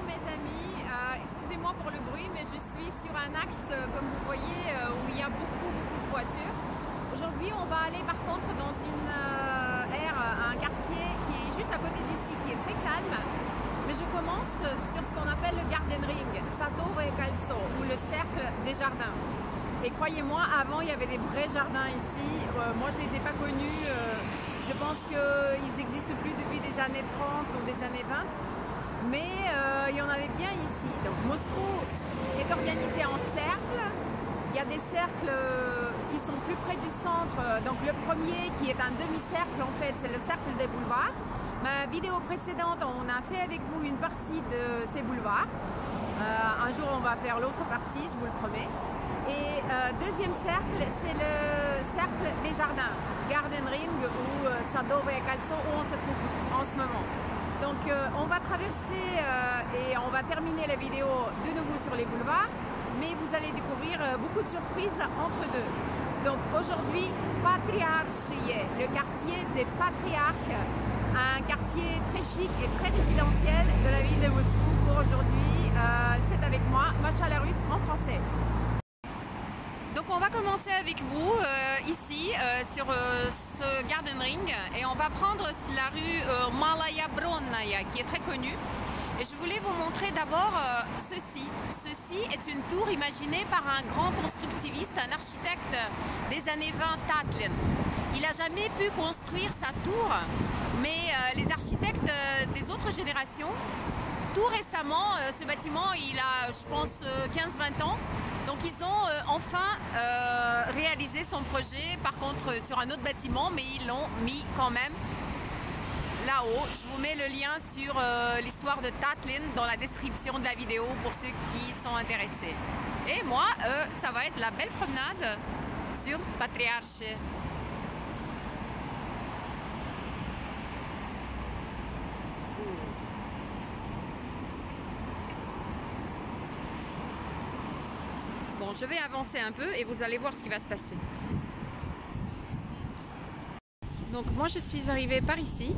mes amis, excusez-moi pour le bruit, mais je suis sur un axe, comme vous voyez, où il y a beaucoup de voitures. Aujourd'hui, on va aller par contre dans une aire, un quartier qui est juste à côté d'ici, qui est très calme. Mais je commence sur ce qu'on appelle le Garden Ring, Sadove e Calzo, ou le cercle des jardins. Et croyez-moi, avant il y avait des vrais jardins ici. Moi je ne les ai pas connus. Je pense qu'ils n'existent plus depuis des années 30 ou des années 20. Mais il y en avait bien ici. Donc Moscou est organisé en cercles. Il y a des cercles qui sont plus près du centre. Donc le premier qui est un demi-cercle en fait, c'est le cercle des boulevards. Ma vidéo précédente, on a fait avec vous une partie de ces boulevards. Un jour on va faire l'autre partie, je vous le promets. Et deuxième cercle, c'est le cercle des jardins, Garden Ring ou Sadove e Calzo, où on se trouve en ce moment. Donc on va traverser et on va terminer la vidéo de nouveau sur les boulevards, mais vous allez découvrir beaucoup de surprises entre deux. Donc aujourd'hui, Patriarchie, le quartier des patriarches, un quartier très chic et très résidentiel de la ville de Moscou. Pour aujourd'hui, c'est avec moi, Macha la Russe en français. Donc on va commencer avec vous ici sur ce Garden Ring et on va prendre la rue Malaya Bronnaya qui est très connue. Et je voulais vous montrer d'abord ceci. Ceci est une tour imaginée par un grand constructiviste, un architecte des années 20, Tatlin. Il n'a jamais pu construire sa tour, mais les architectes des autres générations, tout récemment, ce bâtiment il a je pense 15-20 ans. Donc ils ont enfin réalisé son projet, par contre sur un autre bâtiment, mais ils l'ont mis quand même là-haut. Je vous mets le lien sur l'histoire de Tatlin dans la description de la vidéo pour ceux qui sont intéressés. Et moi, ça va être la belle promenade sur Patriarchie. Bon, je vais avancer un peu et vous allez voir ce qui va se passer. Donc moi je suis arrivée par ici.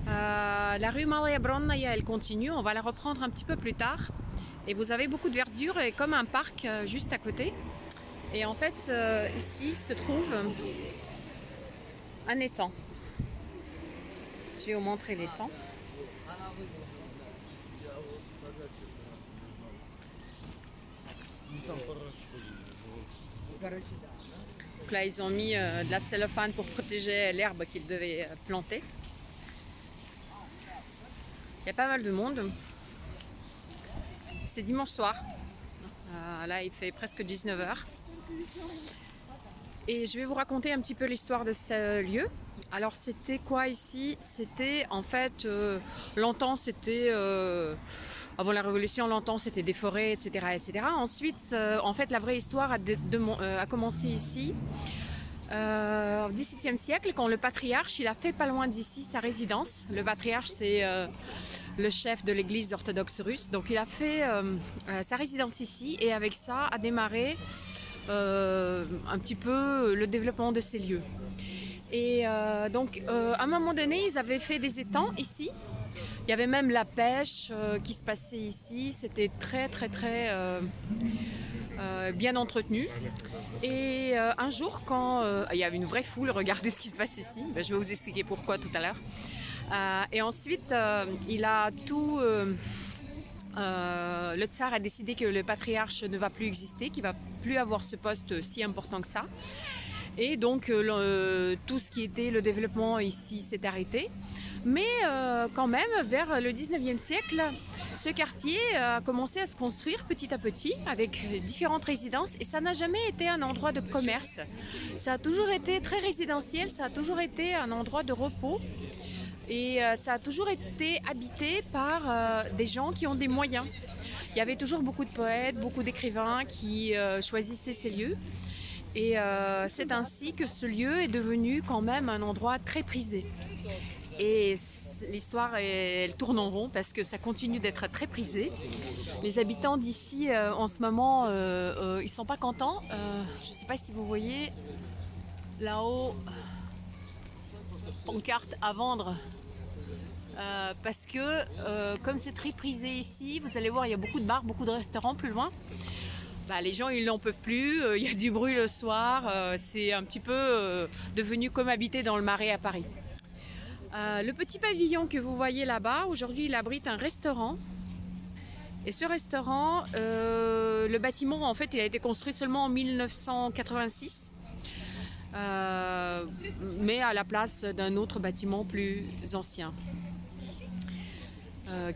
La rue Malaya Bronnaya, elle continue, on va la reprendre un petit peu plus tard. Et vous avez beaucoup de verdure et comme un parc juste à côté. Et en fait, ici se trouve un étang. Je vais vous montrer l'étang. Donc là, ils ont mis de la cellophane pour protéger l'herbe qu'ils devaient planter. Il y a pas mal de monde. C'est dimanche soir. Là, il fait presque 19 h. Et je vais vous raconter un petit peu l'histoire de ce lieu. Alors, c'était quoi ici? C'était en fait, longtemps, c'était... avant la Révolution, longtemps, c'était des forêts, etc., etc. Ensuite, en fait, la vraie histoire a commencé ici, au XVIIe siècle, quand le patriarche, il a fait pas loin d'ici sa résidence. Le patriarche, c'est le chef de l'église orthodoxe russe. Donc, il a fait sa résidence ici et avec ça a démarré un petit peu le développement de ces lieux. Et donc, à un moment donné, ils avaient fait des étangs ici. Il y avait même la pêche qui se passait ici. C'était très bien entretenu. Et un jour, quand il y avait une vraie foule, regardez ce qui se passe ici. Ben, je vais vous expliquer pourquoi tout à l'heure. Et ensuite, il a tout... le tsar a décidé que le patriarche ne va plus exister, qu'il ne va plus avoir ce poste si important que ça. Et donc tout ce qui était le développement ici s'est arrêté. Mais quand même, vers le 19e siècle, ce quartier a commencé à se construire petit à petit avec différentes résidences et ça n'a jamais été un endroit de commerce. Ça a toujours été très résidentiel, ça a toujours été un endroit de repos et ça a toujours été habité par des gens qui ont des moyens. Il y avait toujours beaucoup de poètes, beaucoup d'écrivains qui choisissaient ces lieux. Et c'est ainsi que ce lieu est devenu quand même un endroit très prisé. Et l'histoire, elle tourne en rond parce que ça continue d'être très prisé. Les habitants d'ici, en ce moment, ils sont pas contents. Je ne sais pas si vous voyez là-haut, pancarte à vendre. Parce que comme c'est très prisé ici, vous allez voir, il y a beaucoup de bars, beaucoup de restaurants plus loin. Bah, les gens, ils n'en peuvent plus, il y a du bruit le soir, c'est un petit peu devenu comme habiter dans le Marais à Paris. Le petit pavillon que vous voyez là-bas, aujourd'hui, il abrite un restaurant. Et ce restaurant, le bâtiment, en fait, il a été construit seulement en 1986. Mais à la place d'un autre bâtiment plus ancien.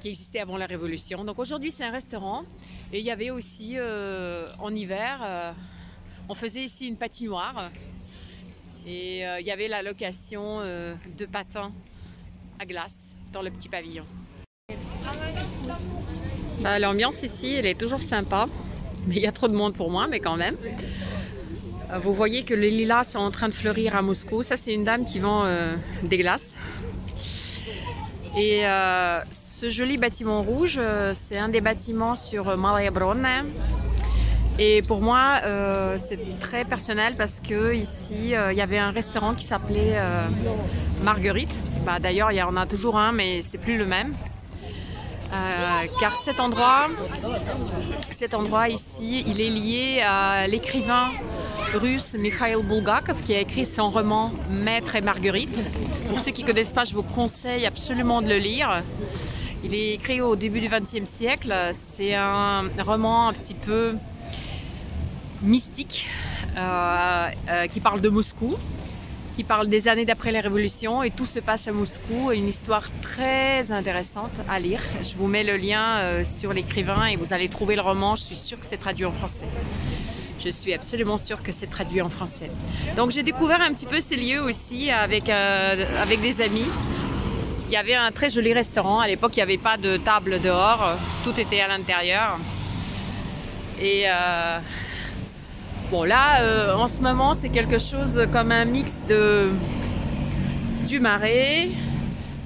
Qui existait avant la Révolution. Donc aujourd'hui c'est un restaurant et il y avait aussi en hiver, on faisait ici une patinoire et il y avait la location de patins à glace dans le petit pavillon. Bah, l'ambiance ici elle est toujours sympa, mais il y a trop de monde pour moi, mais quand même. Vous voyez que les lilas sont en train de fleurir à Moscou. Ça c'est une dame qui vend des glaces. Et ce joli bâtiment rouge, c'est un des bâtiments sur Malaya Bronne. Et pour moi, c'est très personnel parce que ici, il y avait un restaurant qui s'appelait Marguerite. Bah, d'ailleurs, il y en a toujours un, mais c'est plus le même. Car cet endroit ici, il est lié à l'écrivain russe Mikhail Bulgakov qui a écrit son roman Maître et Marguerite. Pour ceux qui ne connaissent pas, je vous conseille absolument de le lire. Il est écrit au début du XXe siècle. C'est un roman un petit peu mystique qui parle de Moscou, qui parle des années d'après la Révolution et tout se passe à Moscou. Une histoire très intéressante à lire. Je vous mets le lien sur l'écrivain et vous allez trouver le roman. Je suis sûre que c'est traduit en français. Je suis absolument sûre que c'est traduit en français. Donc j'ai découvert un petit peu ces lieux aussi avec des amis. Il y avait un très joli restaurant. À l'époque, il n'y avait pas de table dehors. Tout était à l'intérieur. Et bon là, en ce moment, c'est quelque chose comme un mix du Marais,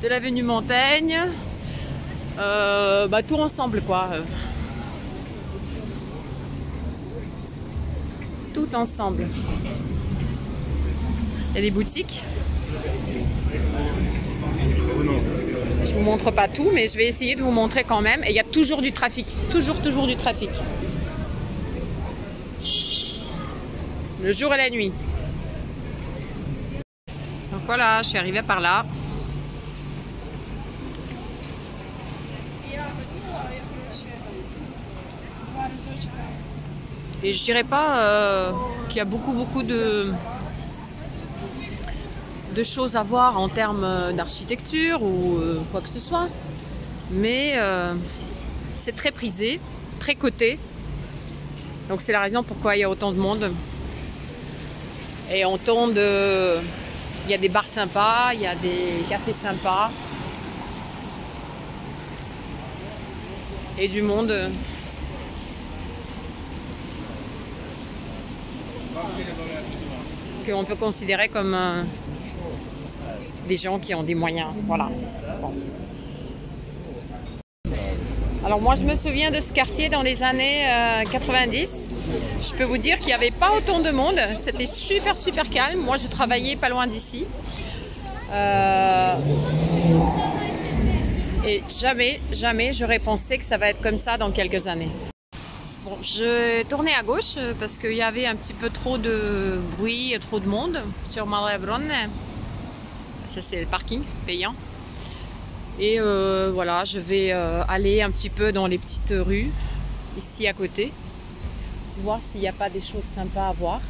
de l'avenue Montaigne, tout ensemble quoi. Tout ensemble. Il y a des boutiques. Je vous montre pas tout, mais je vais essayer de vous montrer quand même. Et il y a toujours du trafic. Toujours du trafic. Le jour et la nuit. Donc voilà, je suis arrivée par là. Et je dirais pas qu'il y a beaucoup de choses à voir en termes d'architecture ou quoi que ce soit. Mais c'est très prisé, très coté. Donc c'est la raison pourquoi il y a autant de monde. Et on tombe de... Il y a des bars sympas, il y a des cafés sympas. Et du monde. Qu'on peut considérer comme des gens qui ont des moyens. Voilà. Bon. Alors moi je me souviens de ce quartier dans les années 90. Je peux vous dire qu'il n'y avait pas autant de monde. C'était super calme. Moi je travaillais pas loin d'ici. Et jamais j'aurais pensé que ça va être comme ça dans quelques années. Bon, je tournais à gauche parce qu'il y avait un petit peu trop de bruit, trop de monde sur Malaya Bronne. Ça c'est le parking payant. Et voilà, je vais aller un petit peu dans les petites rues ici à côté, voir s'il n'y a pas des choses sympas à voir.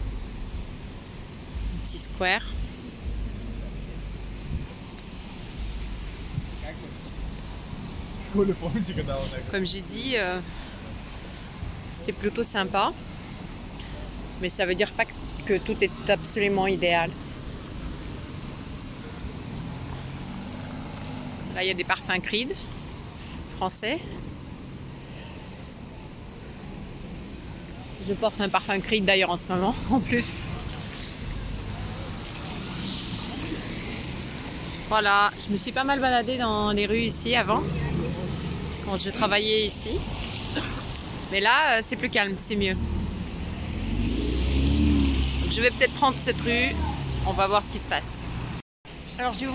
Un petit square. Comme j'ai dit, c'est plutôt sympa, mais ça veut dire pas que tout est absolument idéal. Là, il y a des parfums Creed français. Je porte un parfum Creed d'ailleurs en ce moment, en plus. Voilà, je me suis pas mal baladée dans les rues ici avant, quand je travaillais ici. Mais là, c'est plus calme, c'est mieux. Donc, je vais peut-être prendre cette rue, on va voir ce qui se passe. Alors je vais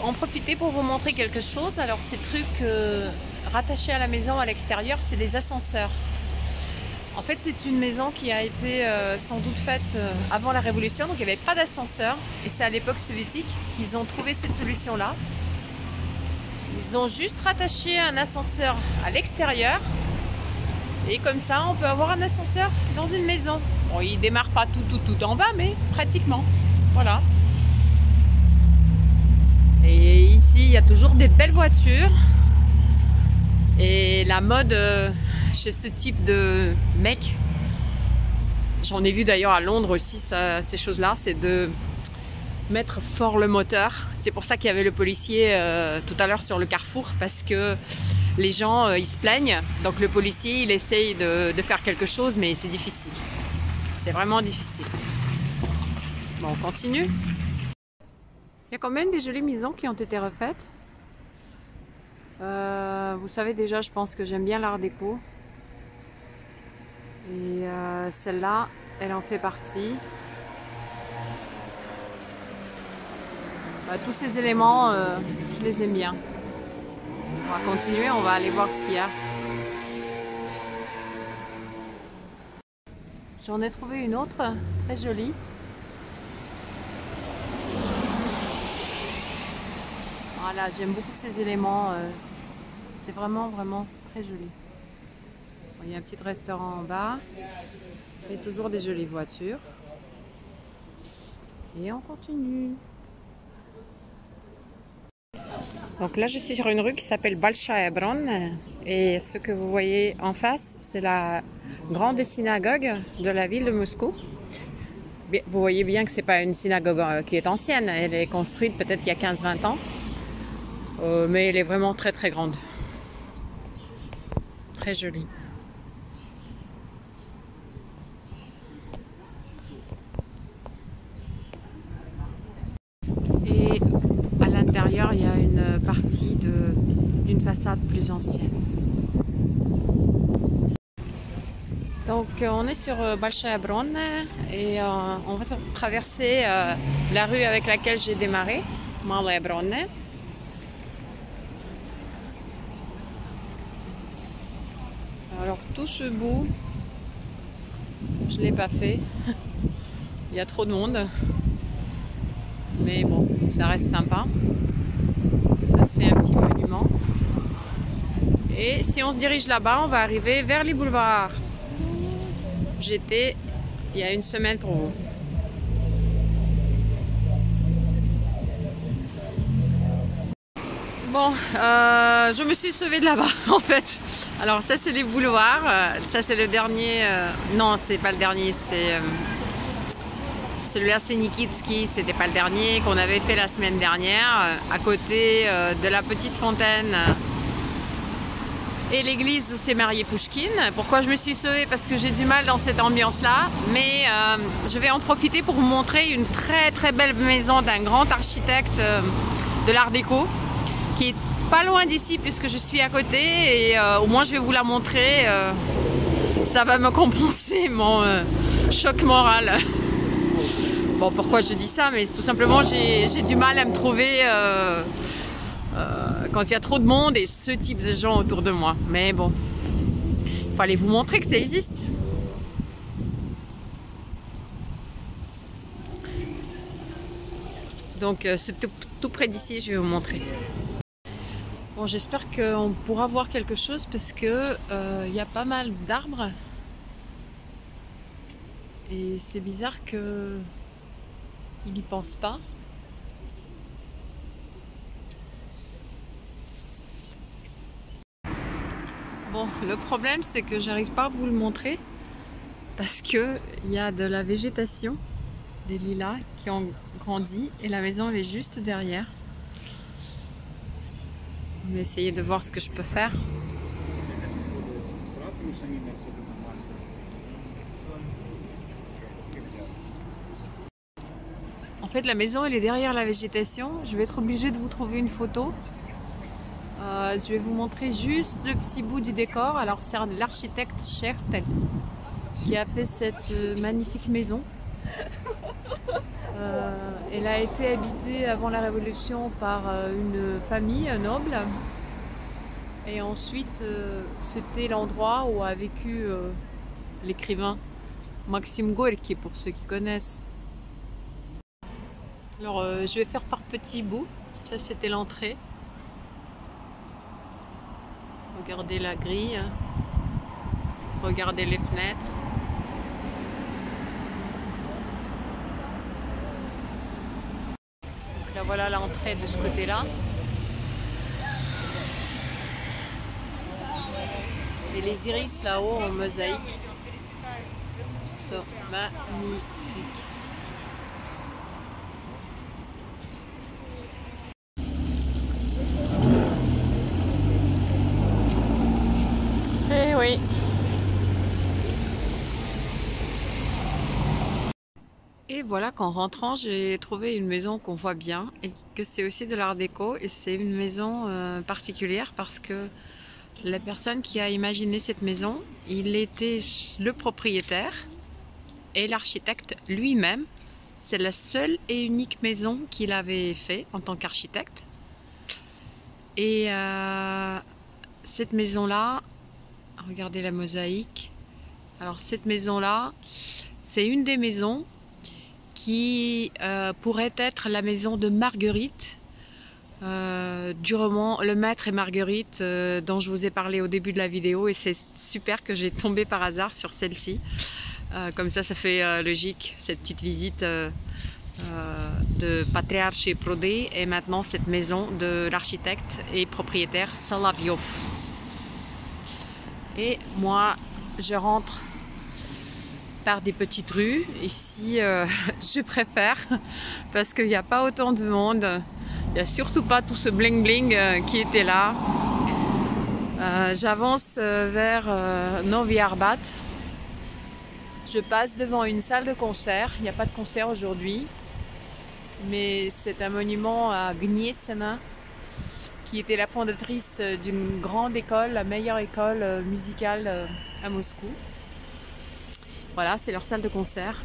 en profiter pour vous montrer quelque chose. Alors ces trucs rattachés à la maison à l'extérieur, c'est des ascenseurs. En fait c'est une maison qui a été sans doute faite avant la Révolution, donc il n'y avait pas d'ascenseur. Et c'est à l'époque soviétique qu'ils ont trouvé cette solution-là. Ils ont juste rattaché un ascenseur à l'extérieur. Et comme ça on peut avoir un ascenseur dans une maison. Bon, il ne démarre pas tout en bas, mais pratiquement. Voilà. Et ici, il y a toujours des belles voitures. Et la mode chez ce type de mec, j'en ai vu d'ailleurs à Londres aussi, ces choses-là, c'est de mettre fort le moteur. C'est pour ça qu'il y avait le policier tout à l'heure sur le carrefour, parce que les gens, ils se plaignent. Donc le policier, il essaye de faire quelque chose, mais c'est difficile. C'est vraiment difficile. Bon, on continue. Il y a quand même des jolies maisons qui ont été refaites. Vous savez déjà, je pense que j'aime bien l'art déco. Et celle-là, elle en fait partie. Tous ces éléments, je les aime bien. On va continuer, on va aller voir ce qu'il y a. J'en ai trouvé une autre, très jolie. Voilà, j'aime beaucoup ces éléments, c'est vraiment très joli. Bon, il y a un petit restaurant en bas, et toujours des jolies voitures. Et on continue. Donc là je suis sur une rue qui s'appelle Balshaya Bron, et ce que vous voyez en face, c'est la grande synagogue de la ville de Moscou. Vous voyez bien que c'est pas une synagogue qui est ancienne, elle est construite peut-être il y a 15-20 ans. Mais elle est vraiment très grande. Très jolie. Et à l'intérieur, il y a une partie d'une façade plus ancienne. Donc on est sur Balshaya Bron et on va traverser la rue avec laquelle j'ai démarré, Malaya Bron. Alors tout ce bout, je ne l'ai pas fait, il y a trop de monde, mais bon, ça reste sympa. Ça c'est un petit monument. Et si on se dirige là-bas, on va arriver vers les boulevards. J'étais il y a une semaine pour vous. Bon, je me suis sauvée de là-bas en fait. Alors ça c'est les boulevards, ça c'est le dernier, non c'est pas le dernier, c'est celui à Senikitsky, c'était pas le dernier qu'on avait fait la semaine dernière, à côté de la petite fontaine et l'église où s'est marié Pouchkine. Pourquoi je me suis sauvée? Parce que j'ai du mal dans cette ambiance-là, mais je vais en profiter pour vous montrer une très belle maison d'un grand architecte de l'art déco, qui est pas loin d'ici puisque je suis à côté, et au moins je vais vous la montrer, ça va me compenser mon choc moral. Bon, pourquoi je dis ça? Mais tout simplement j'ai du mal à me trouver quand il y a trop de monde et ce type de gens autour de moi. Mais bon, il fallait vous montrer que ça existe. Donc c'est tout près d'ici, je vais vous montrer. Bon, j'espère qu'on pourra voir quelque chose parce que y a pas mal d'arbres et c'est bizarre que il n'y pense pas. Bon, le problème c'est que j'arrive pas à vous le montrer parce que il y a de la végétation, des lilas qui ont grandi et la maison elle est juste derrière. Je vais essayer de voir ce que je peux faire. En fait, la maison elle est derrière la végétation. Je vais être obligée de vous trouver une photo. Je vais vous montrer juste le petit bout du décor. Alors c'est l'architecte Chertel qui a fait cette magnifique maison. Elle a été habitée avant la Révolution par une famille noble. Et ensuite, c'était l'endroit où a vécu l'écrivain Maxime Gorki, pour ceux qui connaissent. Alors, je vais faire par petits bouts. Ça, c'était l'entrée. Regardez la grille. Regardez les fenêtres. Donc là, voilà l'entrée de ce côté-là. Et les iris là-haut en mosaïque sont magnifiques. Eh oui. Et voilà qu'en rentrant, j'ai trouvé une maison qu'on voit bien et que c'est aussi de l'art déco. Et c'est une maison particulière parce que la personne qui a imaginé cette maison, il était le propriétaire et l'architecte lui-même. C'est la seule et unique maison qu'il avait fait en tant qu'architecte. Et cette maison-là, regardez la mosaïque. Alors cette maison-là, c'est une des maisons qui pourrait être la maison de Marguerite. Du roman Le Maître et Marguerite dont je vous ai parlé au début de la vidéo, et c'est super que j'ai tombé par hasard sur celle-ci. Comme ça fait logique, cette petite visite de Patriarche et Prodé, et maintenant cette maison de l'architecte et propriétaire Solovyov. Et moi je rentre par des petites rues. Ici je préfère parce qu'il n'y a pas autant de monde. Il n'y a surtout pas tout ce bling bling qui était là. J'avance vers Novi Arbat. Je passe devant une salle de concert. Il n'y a pas de concert aujourd'hui. Mais c'est un monument à Gniesena, qui était la fondatrice d'une grande école, la meilleure école musicale à Moscou. Voilà, c'est leur salle de concert.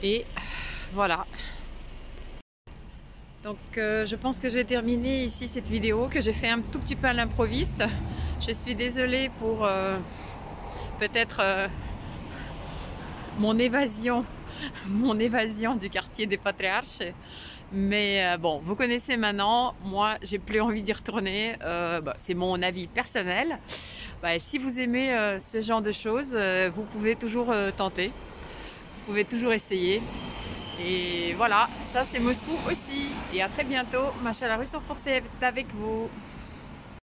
Et voilà. Donc je pense que je vais terminer ici cette vidéo que j'ai fait un tout petit peu à l'improviste. Je suis désolée pour peut-être mon évasion du quartier des Patriarches. Mais bon, vous connaissez maintenant, moi j'ai plus envie d'y retourner, c'est mon avis personnel. Si vous aimez ce genre de choses, vous pouvez toujours tenter, vous pouvez toujours essayer. Et voilà, ça c'est Moscou aussi. Et à très bientôt. Macha la Russe en français est avec vous.